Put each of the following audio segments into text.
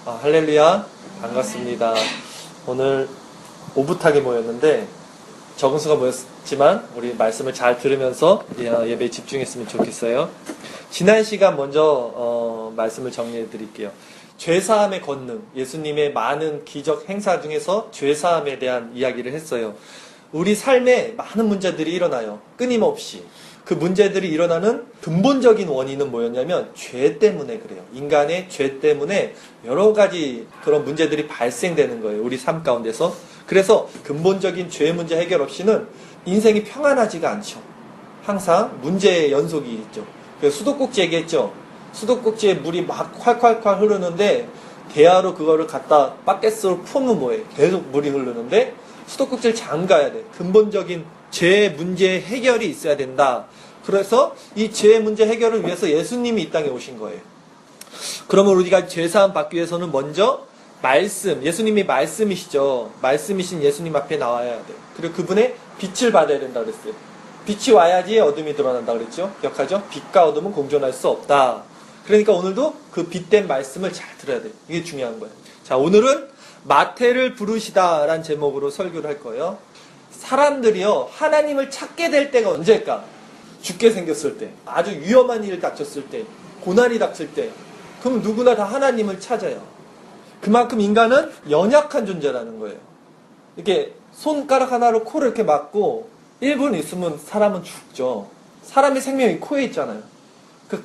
할렐루야. 반갑습니다. 오늘 오붓하게 모였는데 적은 수가 모였지만 우리 말씀을 잘 들으면서 예배에 집중했으면 좋겠어요. 지난 시간 먼저 말씀을 정리해 드릴게요. 죄사함의 권능, 예수님의 많은 기적 행사 중에서 죄사함에 대한 이야기를 했어요. 우리 삶에 많은 문제들이 일어나요. 끊임없이. 그 문제들이 일어나는 근본적인 원인은 뭐였냐면 죄 때문에 그래요. 인간의 죄 때문에 여러 가지 그런 문제들이 발생되는 거예요. 우리 삶 가운데서. 그래서 근본적인 죄 문제 해결 없이는 인생이 평안하지가 않죠. 항상 문제의 연속이 있죠. 그래서 수도꼭지 얘기했죠. 수도꼭지에 물이 막 콸콸콸 흐르는데 대야로 그거를 갖다 바켓으로 품으면 뭐예요? 계속 물이 흐르는데 수도꼭지를 잠가야 돼. 근본적인 죄 문제 해결이 있어야 된다. 그래서 이 죄 문제 해결을 위해서 예수님이 이 땅에 오신 거예요. 그러면 우리가 죄사함 받기 위해서는 먼저 말씀, 예수님이 말씀이시죠. 말씀이신 예수님 앞에 나와야 돼. 그리고 그분의 빛을 받아야 된다 그랬어요. 빛이 와야지 어둠이 드러난다 그랬죠. 기억하죠? 빛과 어둠은 공존할 수 없다. 그러니까 오늘도 그 빛된 말씀을 잘 들어야 돼. 이게 중요한 거예요. 자, 오늘은 마태를 부르시다라는 제목으로 설교를 할 거예요. 사람들이요, 하나님을 찾게 될 때가 언제일까? 죽게 생겼을 때, 아주 위험한 일 닥쳤을 때, 고난이 닥칠 때, 그럼 누구나 다 하나님을 찾아요. 그만큼 인간은 연약한 존재라는 거예요. 이렇게 손가락 하나로 코를 이렇게 막고 1분 있으면 사람은 죽죠. 사람의 생명이 코에 있잖아요.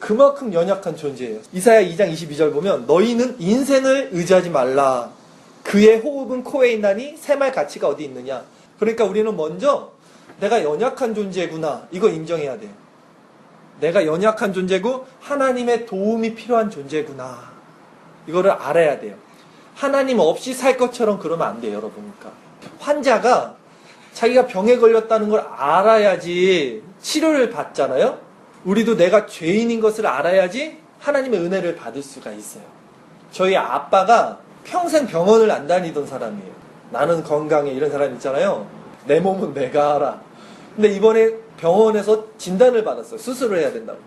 그만큼 연약한 존재예요. 이사야 2장 22절 보면 너희는 인생을 의지하지 말라. 그의 호흡은 코에 있나니 새말 가치가 어디 있느냐. 그러니까 우리는 먼저 내가 연약한 존재구나. 이거 인정해야 돼요. 내가 연약한 존재고 하나님의 도움이 필요한 존재구나. 이거를 알아야 돼요. 하나님 없이 살 것처럼 그러면 안 돼요, 여러분. 그러니까 환자가 자기가 병에 걸렸다는 걸 알아야지 치료를 받잖아요. 우리도 내가 죄인인 것을 알아야지 하나님의 은혜를 받을 수가 있어요. 저희 아빠가 평생 병원을 안 다니던 사람이에요. 나는 건강해 이런 사람 있잖아요. 내 몸은 내가 알아. 근데 이번에 병원에서 진단을 받았어요. 수술을 해야 된다고.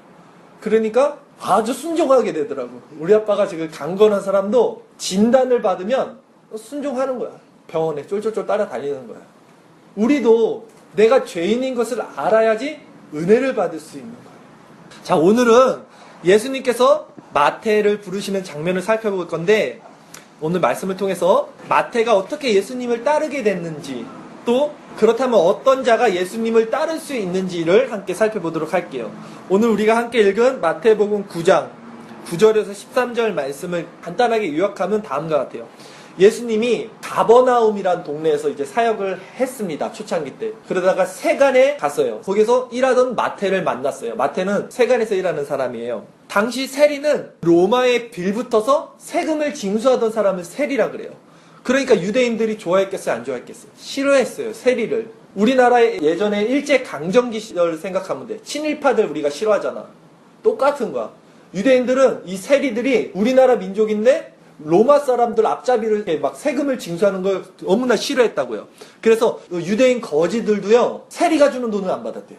그러니까 아주 순종하게 되더라고. 우리 아빠가 지금 강건한 사람도 진단을 받으면 순종하는 거야. 병원에 쫄쫄쫄 따라다니는 거야. 우리도 내가 죄인인 것을 알아야지 은혜를 받을 수 있는 거야. 자, 오늘은 예수님께서 마태를 부르시는 장면을 살펴볼 건데 오늘 말씀을 통해서 마태가 어떻게 예수님을 따르게 됐는지 또 그렇다면 어떤 자가 예수님을 따를 수 있는지를 함께 살펴보도록 할게요. 오늘 우리가 함께 읽은 마태복음 9장 9절에서 13절 말씀을 간단하게 요약하면 다음과 같아요. 예수님이 가버나움이란 동네에서 이제 사역을 했습니다. 초창기 때. 그러다가 세간에 갔어요. 거기서 일하던 마태를 만났어요. 마태는 세간에서 일하는 사람이에요. 당시 세리는 로마에 빌붙어서 세금을 징수하던 사람을 세리라 그래요. 그러니까 유대인들이 좋아했겠어요? 안 좋아했겠어요? 싫어했어요. 세리를. 우리나라의 예전에 일제강점기 시절을 생각하면 돼. 친일파들 우리가 싫어하잖아. 똑같은 거야. 유대인들은 이 세리들이 우리나라 민족인데 로마 사람들 앞잡이를 이렇게 막 세금을 징수하는 걸 너무나 싫어했다고요. 그래서 유대인 거지들도요, 세리가 주는 돈을 안 받았대요.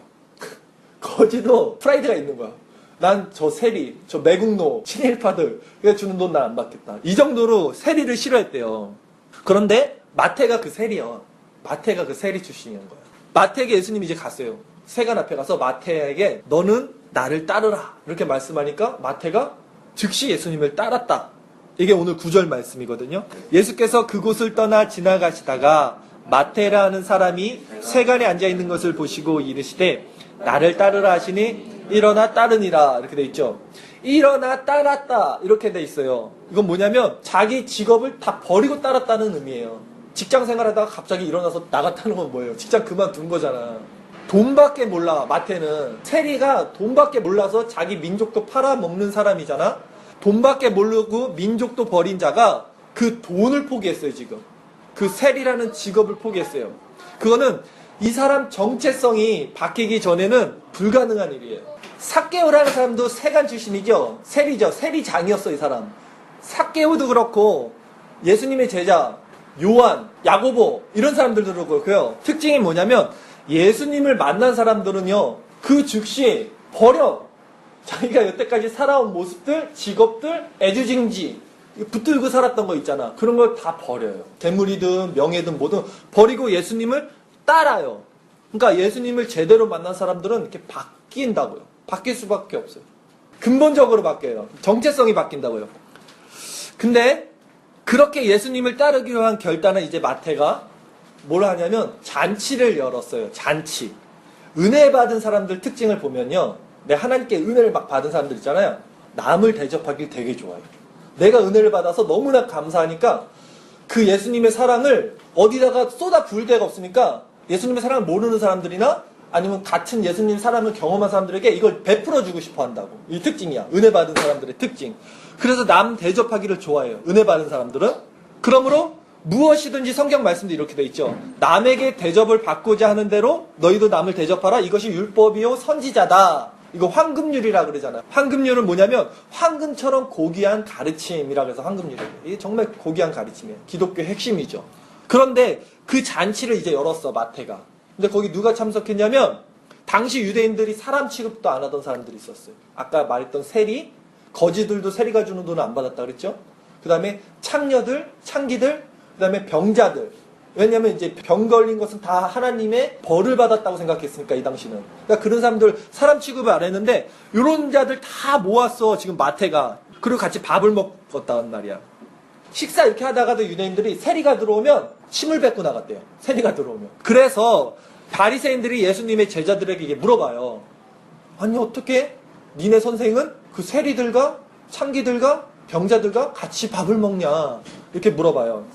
거지도 프라이드가 있는 거야. 난 저 세리, 저 매국노, 친일파들 주는 돈 난 안 받겠다. 이 정도로 세리를 싫어했대요. 그런데 마태가 그 세리야. 마태가 그 세리 출신인 거야. 마태에게 예수님이 이제 갔어요. 세간 앞에 가서 마태에게 너는 나를 따르라. 이렇게 말씀하니까 마태가 즉시 예수님을 따랐다. 이게 오늘 9절 말씀이거든요. 예수께서 그곳을 떠나 지나가시다가 마태라는 사람이 세간에 앉아있는 것을 보시고 이르시되 나를 따르라 하시니 일어나 따르니라 이렇게 돼 있죠. 일어나 따랐다 이렇게 돼 있어요. 이건 뭐냐면 자기 직업을 다 버리고 따랐다는 의미예요. 직장 생활하다가 갑자기 일어나서 나갔다는 건 뭐예요? 직장 그만둔 거잖아. 돈밖에 몰라. 마태는 세리가 돈밖에 몰라서 자기 민족도 팔아먹는 사람이잖아. 돈밖에 모르고 민족도 버린 자가 그 돈을 포기했어요. 지금 그 세리라는 직업을 포기했어요. 그거는 이 사람 정체성이 바뀌기 전에는 불가능한 일이에요. 삭개오라는 사람도 세간 출신이죠. 세리죠. 세리장이었어 이 사람. 삭개오도 그렇고 예수님의 제자 요한, 야고보 이런 사람들도 그렇고요. 특징이 뭐냐면 예수님을 만난 사람들은요, 그 즉시 버려. 자기가 여태까지 살아온 모습들, 직업들, 애주징지 붙들고 살았던 거 있잖아. 그런 걸 다 버려요. 재물이든 명예든 뭐든 버리고 예수님을 따라요. 그러니까 예수님을 제대로 만난 사람들은 이렇게 바뀐다고요. 바뀔 수밖에 없어요. 근본적으로 바뀌어요. 정체성이 바뀐다고요. 근데 그렇게 예수님을 따르기 위한 결단은 이제 마태가 뭘 하냐면 잔치를 열었어요. 잔치. 은혜 받은 사람들 특징을 보면요. 하나님께 은혜를 막 받은 사람들 있잖아요. 남을 대접하길 되게 좋아해요. 내가 은혜를 받아서 너무나 감사하니까 그 예수님의 사랑을 어디다가 쏟아 부을 데가 없으니까 예수님의 사랑을 모르는 사람들이나 아니면 같은 예수님 사랑을 경험한 사람들에게 이걸 베풀어 주고 싶어 한다고. 이 특징이야. 은혜 받은 사람들의 특징. 그래서 남 대접하기를 좋아해요. 은혜 받은 사람들은. 그러므로 무엇이든지 성경 말씀도 이렇게 돼 있죠. 남에게 대접을 받고자 하는 대로 너희도 남을 대접하라. 이것이 율법이요 선지자다. 이거 황금률이라 그러잖아요. 황금률은 뭐냐면 황금처럼 고귀한 가르침이라 그래서 황금률이에요. 이게 정말 고귀한 가르침이에요. 기독교의 핵심이죠. 그런데 그 잔치를 이제 열었어, 마태가. 근데 거기 누가 참석했냐면 당시 유대인들이 사람 취급도 안 하던 사람들이 있었어요. 아까 말했던 세리, 거지들도 세리가 주는 돈을 안 받았다 그랬죠. 그 다음에 창녀들, 창기들, 그 다음에 병자들. 왜냐면 이제 병 걸린 것은 다 하나님의 벌을 받았다고 생각했으니까 이 당시는. 그러니까 그런 사람들 사람 취급을 안 했는데 이런 자들 다 모았어 지금 마태가. 그리고 같이 밥을 먹었다는 말이야. 식사 이렇게 하다가도 유대인들이 세리가 들어오면 침을 뱉고 나갔대요. 세리가 들어오면. 그래서 바리새인들이 예수님의 제자들에게 이게 물어봐요. 아니 어떻게 니네 선생은 그 세리들과 창기들과 병자들과 같이 밥을 먹냐 이렇게 물어봐요.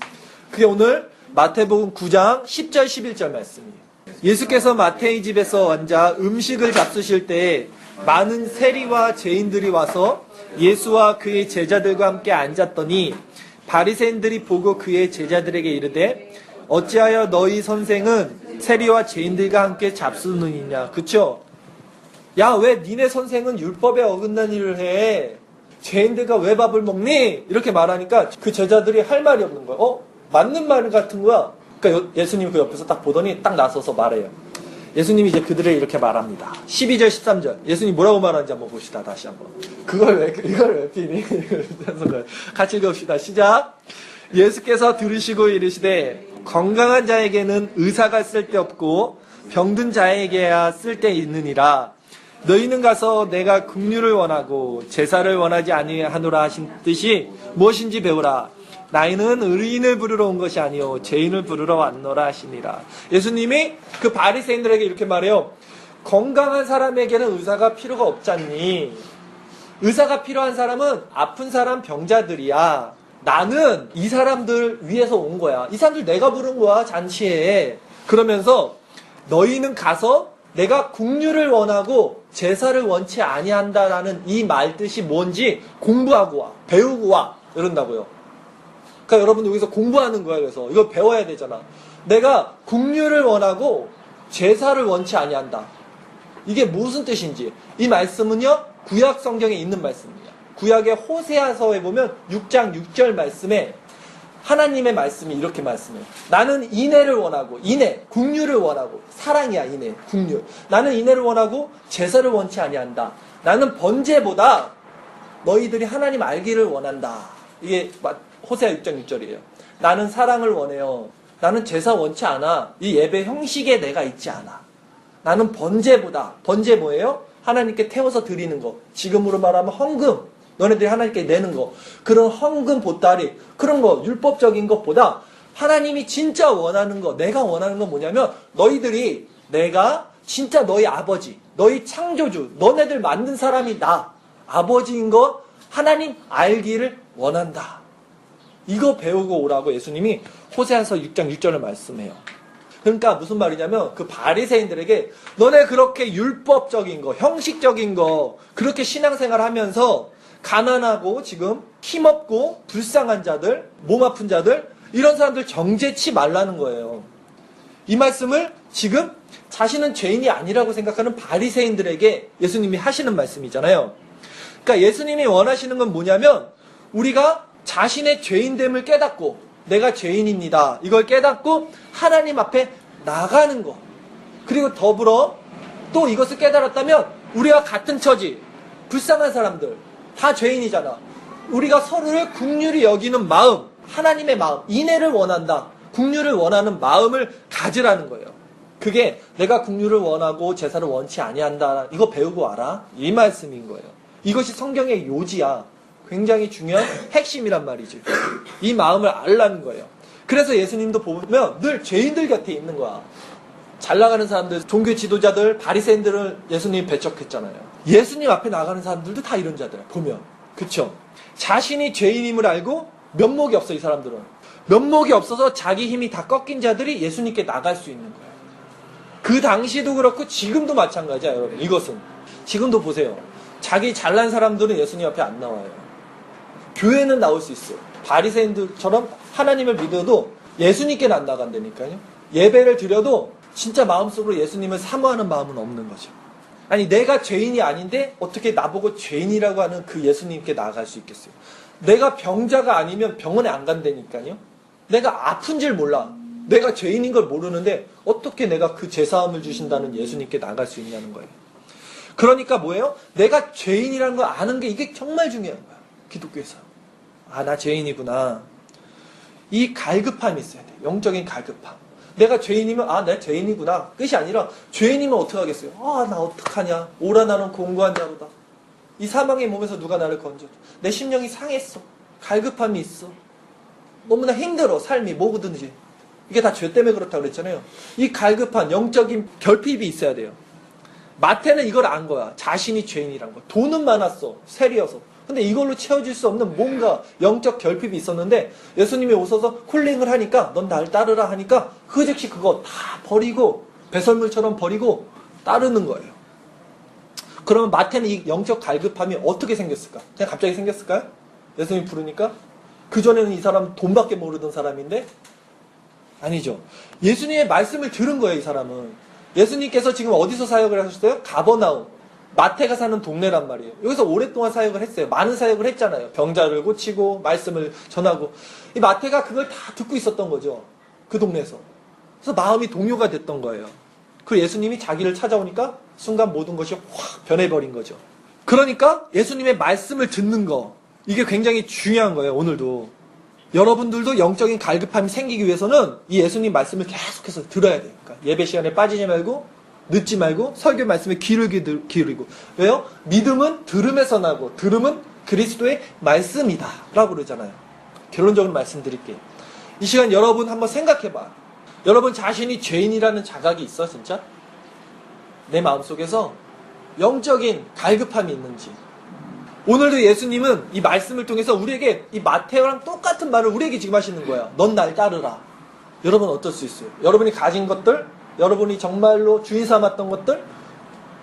그게 오늘 마태복음 9장 10절 11절 말씀이에요. 예수께서 마태의 집에서 앉아 음식을 잡수실 때 많은 세리와 죄인들이 와서 예수와 그의 제자들과 함께 앉았더니 바리새인들이 보고 그의 제자들에게 이르되 어찌하여 너희 선생은 세리와 죄인들과 함께 잡수느니냐. 그쵸? 야, 왜 니네 선생은 율법에 어긋난 일을 해? 죄인들과 왜 밥을 먹니? 이렇게 말하니까 그 제자들이 할 말이 없는 거예요. 맞는 말 같은 거야. 그러니까 예수님이 그 옆에서 딱 보더니 딱 나서서 말해요. 예수님이 이제 그들에게 이렇게 말합니다. 12절 13절 예수님 뭐라고 말하는지 한번 봅시다. 다시 한번. 이걸 왜 피니? 같이 읽읍시다. 시작. 예수께서 들으시고 이르시되 건강한 자에게는 의사가 쓸데없고 병든 자에게야 쓸데있느니라. 너희는 가서 내가 긍휼을 원하고 제사를 원하지 아니하노라 하신 뜻이 무엇인지 배우라. 나이는 의인을 부르러 온 것이 아니요 죄인을 부르러 왔노라 하시니라. 예수님이 그 바리새인들에게 이렇게 말해요. 건강한 사람에게는 의사가 필요가 없잖니. 의사가 필요한 사람은 아픈 사람 병자들이야. 나는 이 사람들 위해서 온 거야. 이 사람들 내가 부른 거야 잔치에. 그러면서 너희는 가서 내가 긍휼을 원하고 제사를 원치 아니한다라는 이 말뜻이 뭔지 공부하고 와. 배우고 와. 이런다고요. 그러니까 여러분 여기서 공부하는 거야. 그래서 이거 배워야 되잖아. 내가 긍휼을 원하고 제사를 원치 아니한다. 이게 무슨 뜻인지. 이 말씀은요. 구약 성경에 있는 말씀입니다. 구약의 호세아서에 보면 6장 6절 말씀에 하나님의 말씀이 이렇게 말씀해요. 나는 인애를 원하고 인애, 긍휼을 원하고 사랑이야 인애, 긍휼. 나는 인애를 원하고 제사를 원치 아니한다. 나는 번제보다 너희들이 하나님 알기를 원한다. 이게 호세아 6장 6절이에요. 나는 사랑을 원해요. 나는 제사 원치 않아. 이 예배 형식에 내가 있지 않아. 나는 번제보다. 번제 뭐예요? 하나님께 태워서 드리는 거. 지금으로 말하면 헌금. 너네들이 하나님께 내는 거. 그런 헌금 보따리. 그런 거. 율법적인 것보다 하나님이 진짜 원하는 거. 내가 원하는 건 뭐냐면 너희들이 내가 진짜 너희 아버지. 너희 창조주. 너네들 만든 사람이 나. 아버지인 거 하나님 알기를 원한다. 이거 배우고 오라고 예수님이 호세아서 6장 6절을 말씀해요. 그러니까 무슨 말이냐면 그 바리새인들에게 너네 그렇게 율법적인 거, 형식적인 거 그렇게 신앙생활 하면서 가난하고 지금 힘없고 불쌍한 자들, 몸 아픈 자들 이런 사람들 정죄치 말라는 거예요. 이 말씀을 지금 자신은 죄인이 아니라고 생각하는 바리새인들에게 예수님이 하시는 말씀이잖아요. 그러니까 예수님이 원하시는 건 뭐냐면 우리가 자신의 죄인됨을 깨닫고 내가 죄인입니다. 이걸 깨닫고 하나님 앞에 나가는 거. 그리고 더불어 또 이것을 깨달았다면 우리와 같은 처지, 불쌍한 사람들 다 죄인이잖아. 우리가 서로를 긍휼히 여기는 마음, 하나님의 마음, 인애를 원한다. 긍휼을 원하는 마음을 가지라는 거예요. 그게 내가 긍휼을 원하고 제사를 원치 아니한다. 이거 배우고 와라. 이 말씀인 거예요. 이것이 성경의 요지야. 굉장히 중요한 핵심이란 말이지. 이 마음을 알라는 거예요. 그래서 예수님도 보면 늘 죄인들 곁에 있는 거야. 잘 나가는 사람들, 종교 지도자들, 바리새인들을 예수님이 배척했잖아요. 예수님 앞에 나가는 사람들도 다 이런 자들이야. 보면. 그쵸? 자신이 죄인임을 알고 면목이 없어, 이 사람들은. 면목이 없어서 자기 힘이 다 꺾인 자들이 예수님께 나갈 수 있는 거예요. 그 당시도 그렇고 지금도 마찬가지야, 여러분. 이것은. 지금도 보세요. 자기 잘난 사람들은 예수님 앞에 안 나와요. 교회는 나올 수 있어요. 바리새인들처럼 하나님을 믿어도 예수님께는 안 나간다니까요. 예배를 드려도 진짜 마음속으로 예수님을 사모하는 마음은 없는 거죠. 아니, 내가 죄인이 아닌데 어떻게 나보고 죄인이라고 하는 그 예수님께 나아갈 수 있겠어요? 내가 병자가 아니면 병원에 안 간다니까요. 내가 아픈 줄 몰라. 내가 죄인인 걸 모르는데 어떻게 내가 그 죄사함을 주신다는 예수님께 나갈 수 있냐는 거예요. 그러니까 뭐예요? 내가 죄인이라는 걸 아는 게 이게 정말 중요한 거야. 기독교에서. 아, 나 죄인이구나. 이 갈급함이 있어야 돼. 영적인 갈급함. 내가 죄인이면 아, 내가 죄인이구나. 끝이 아니라 죄인이면 어떻게 하겠어요? 아, 나 어떡하냐. 오라 나는 공고한 자로다. 이 사망의 몸에서 누가 나를 건져줘. 내 심령이 상했어. 갈급함이 있어. 너무나 힘들어. 삶이 뭐든지. 이게 다 죄 때문에 그렇다고 그랬잖아요. 이 갈급한 영적인 결핍이 있어야 돼요. 마태는 이걸 안 거야. 자신이 죄인이란 거. 돈은 많았어. 세리여서. 근데 이걸로 채워질 수 없는 뭔가 영적 결핍이 있었는데 예수님이 오셔서 콜링을 하니까 넌 날 따르라 하니까 그 즉시 그거 다 버리고 배설물처럼 버리고 따르는 거예요. 그러면 마태는 이 영적 갈급함이 어떻게 생겼을까? 그냥 갑자기 생겼을까요? 예수님이 부르니까? 그전에는 이 사람 돈밖에 모르던 사람인데? 아니죠. 예수님의 말씀을 들은 거예요, 이 사람은. 예수님께서 지금 어디서 사역을 하셨어요? 가버나움. 마태가 사는 동네란 말이에요. 여기서 오랫동안 사역을 했어요. 많은 사역을 했잖아요. 병자를 고치고 말씀을 전하고. 이 마태가 그걸 다 듣고 있었던 거죠. 그 동네에서. 그래서 마음이 동요가 됐던 거예요. 그 예수님이 자기를 찾아오니까 순간 모든 것이 확 변해버린 거죠. 그러니까 예수님의 말씀을 듣는 거, 이게 굉장히 중요한 거예요. 오늘도. 여러분들도 영적인 갈급함이 생기기 위해서는 이 예수님 말씀을 계속해서 들어야 돼요. 그러니까 예배 시간에 빠지지 말고 늦지 말고 설교 말씀에 귀를 기울이고. 왜요? 믿음은 들음에서 나고 들음은 그리스도의 말씀이다 라고 그러잖아요. 결론적으로 말씀드릴게요. 이 시간 여러분 한번 생각해봐. 여러분 자신이 죄인이라는 자각이 있어 진짜? 내 마음속에서 영적인 갈급함이 있는지. 오늘도 예수님은 이 말씀을 통해서 우리에게 이 마테오랑 똑같은 말을 우리에게 지금 하시는 거야. 넌 날 따르라. 여러분 어떨 수 있어요? 여러분이 가진 것들, 여러분이 정말로 주인 삼았던 것들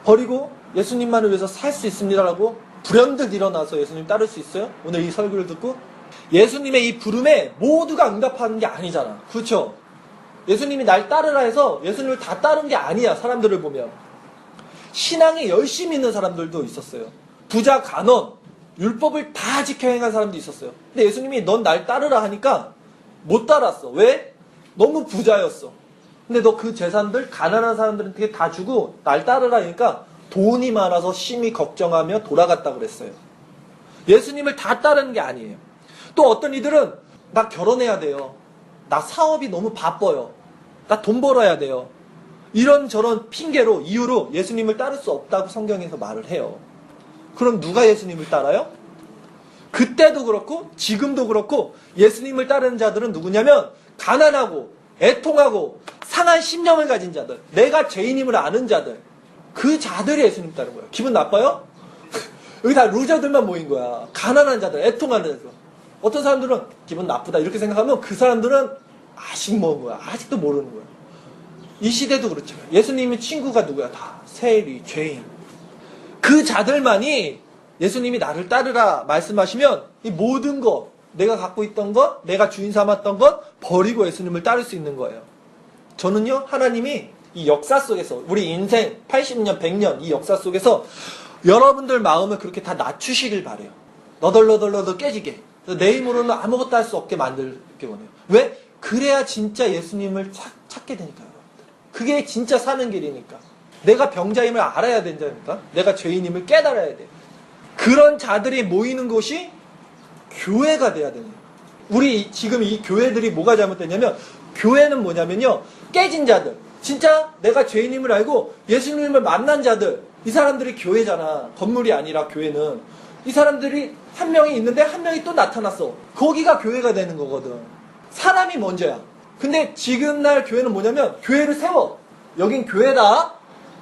버리고 예수님만을 위해서 살 수 있습니다라고 불현듯 일어나서 예수님 따를 수 있어요? 오늘 이 설교를 듣고 예수님의 이 부름에 모두가 응답하는 게 아니잖아. 그렇죠? 예수님이 날 따르라 해서 예수님을 다 따른 게 아니야. 사람들을 보면 신앙에 열심히 있는 사람들도 있었어요. 부자, 간원, 율법을 다 지켜 행한 사람도 있었어요. 근데 예수님이 넌 날 따르라 하니까 못 따랐어. 왜? 너무 부자였어. 근데 너 그 재산들 가난한 사람들한테 다 주고 날 따르라 하니까 돈이 많아서 심히 걱정하며 돌아갔다 그랬어요. 예수님을 다 따르는 게 아니에요. 또 어떤 이들은 나 결혼해야 돼요. 나 사업이 너무 바빠요. 나 돈 벌어야 돼요. 이런저런 핑계로 이유로 예수님을 따를 수 없다고 성경에서 말을 해요. 그럼 누가 예수님을 따라요? 그때도 그렇고 지금도 그렇고 예수님을 따르는 자들은 누구냐면 가난하고 애통하고 상한 심령을 가진 자들, 내가 죄인임을 아는 자들, 그 자들이 예수님 따르는 거예요. 기분 나빠요? 여기 다 루저들만 모인 거야. 가난한 자들, 애통하는 자들. 어떤 사람들은 기분 나쁘다 이렇게 생각하면 그 사람들은 아직 모르는 거야. 아직도 모르는 거야. 이 시대도 그렇잖아요. 예수님의 친구가 누구야? 다 세리, 죄인. 그 자들만이 예수님이 나를 따르라 말씀하시면 이 모든 것, 내가 갖고 있던 것, 내가 주인 삼았던 것 버리고 예수님을 따를 수 있는 거예요. 저는요, 하나님이 이 역사 속에서 우리 인생 80년, 100년 이 역사 속에서 여러분들 마음을 그렇게 다 낮추시길 바래요. 너덜너덜 깨지게. 내 힘으로는 아무것도 할 수 없게 만들게 원해요. 왜? 그래야 진짜 예수님을 찾게 되니까요. 그게 진짜 사는 길이니까. 내가 병자임을 알아야 된다니까. 내가 죄인임을 깨달아야 돼. 그런 자들이 모이는 곳이 교회가 돼야 되는 거예요. 우리 지금 이 교회들이 뭐가 잘못됐냐면, 교회는 뭐냐면요, 깨진 자들, 진짜 내가 죄인임을 알고 예수님을 만난 자들, 이 사람들이 교회잖아. 건물이 아니라 교회는. 이 사람들이 한 명이 있는데 한 명이 또 나타났어. 거기가 교회가 되는 거거든. 사람이 먼저야. 근데 지금 날 교회는 뭐냐면, 교회를 세워. 여긴 교회다.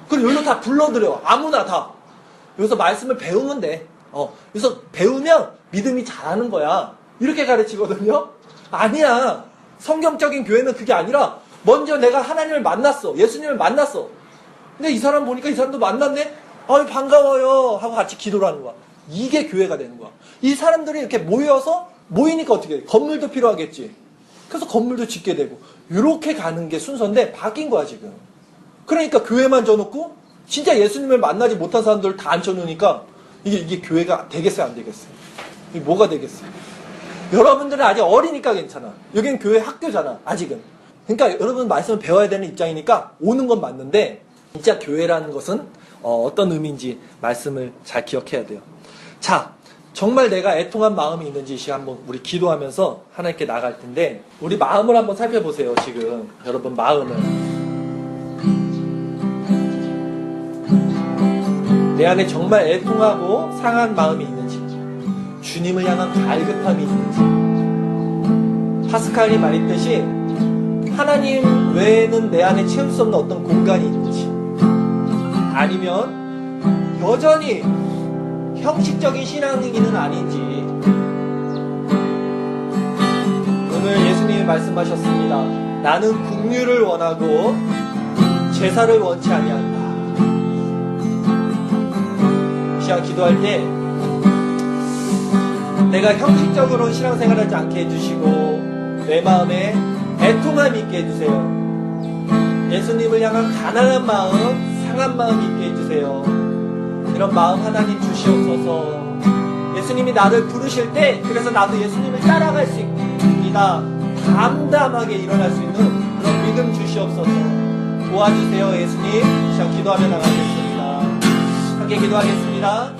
그럼 여기로 다 불러들여. 아무나 다. 여기서 말씀을 배우면 돼. 여기서 배우면 믿음이 자라는 거야. 이렇게 가르치거든요. 아니야. 성경적인 교회는 그게 아니라, 먼저 내가 하나님을 만났어. 예수님을 만났어. 근데 이 사람 보니까 이 사람도 만났네? 아유, 반가워요. 하고 같이 기도를 하는 거야. 이게 교회가 되는 거야. 이 사람들이 이렇게 모이니까 어떻게 해? 건물도 필요하겠지. 그래서 건물도 짓게 되고. 이렇게 가는 게 순서인데, 바뀐 거야, 지금. 그러니까 교회만 져놓고, 진짜 예수님을 만나지 못한 사람들을 다 앉혀놓으니까, 이게 교회가 되겠어요, 안 되겠어요? 이게 뭐가 되겠어요? 여러분들은 아직 어리니까 괜찮아. 여긴 교회 학교잖아, 아직은. 그러니까 여러분 말씀을 배워야 되는 입장이니까 오는 건 맞는데, 진짜 교회라는 것은 어떤 의미인지 말씀을 잘 기억해야 돼요. 자, 정말 내가 애통한 마음이 있는지 한번 우리 기도하면서 하나님께 나갈 텐데, 우리 마음을 한번 살펴보세요. 지금 여러분 마음을. 내 안에 정말 애통하고 상한 마음이 있는지, 주님을 향한 갈급함이 있는지, 파스칼이 말했듯이 하나님 외에는 내 안에 채울 수 없는 어떤 공간이 있는지, 아니면 여전히 형식적인 신앙이기는 아닌지. 오늘 예수님이 말씀하셨습니다. 나는 긍휼을 원하고 제사를 원치 아니한다. 이 시간 기도할 때 내가 형식적으로 신앙생활을 하지 않게 해주시고 내 마음에 애통함이 있게 해주세요. 예수님을 향한 가난한 마음, 상한 마음이 있게 해주세요. 이런 마음 하나님 주시옵소서. 예수님이 나를 부르실 때, 그래서 나도 예수님을 따라갈 수 있습니다. 담담하게 일어날 수 있는 그런 믿음 주시옵소서. 도와주세요, 예수님. 시간 기도하며 나가겠습니다. 함께 기도하겠습니다.